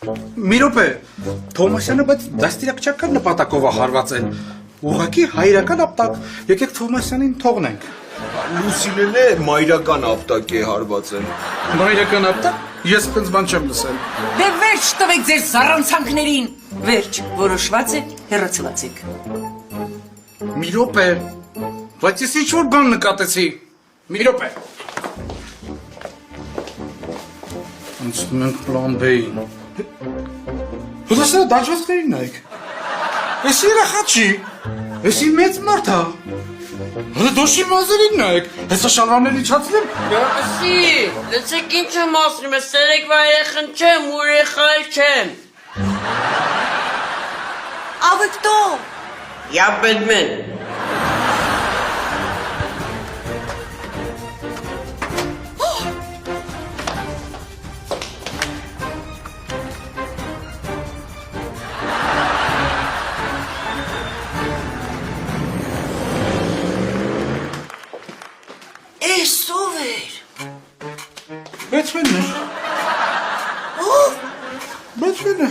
Մի րոպե, Թովմասյանը բայց դաստիարակչական նպատակով է հարվածել։ Ուղղակի հայրական ապտակ, եկեք Թովմասյանին թողնենք։ Լուսինեն է մայրական ապտակ է հարվածել։ Մայրական ապտակ? Ես spենց բան չեմ լսել։ Դե վերջ տվեք ձեր զառանցանքներին։ Վերջ, որոշված է, հեռացված եք։ Մի րոպե, բայց ես ինչ-որ բան նկատեցի։ Մի րոպե։ Անցնում ենք պլան B-ին։ Հոդասները դաջվածքներին նայեք։ Ես երախա չի, ես իմ մեծ մարդ է։ Հələ դոշի մազերին նայեք, հեսա շալվարներ իջացնեմ։ Գորպսի, լսեք ինչ եմ ասնում, ես սերեկվա երեխան չեմ, ուրեխալ չեմ։ А вы кто? Я Бэтмен։ Էս ով էր։ Բեթմենն է։ Ով։ Բեթմենը։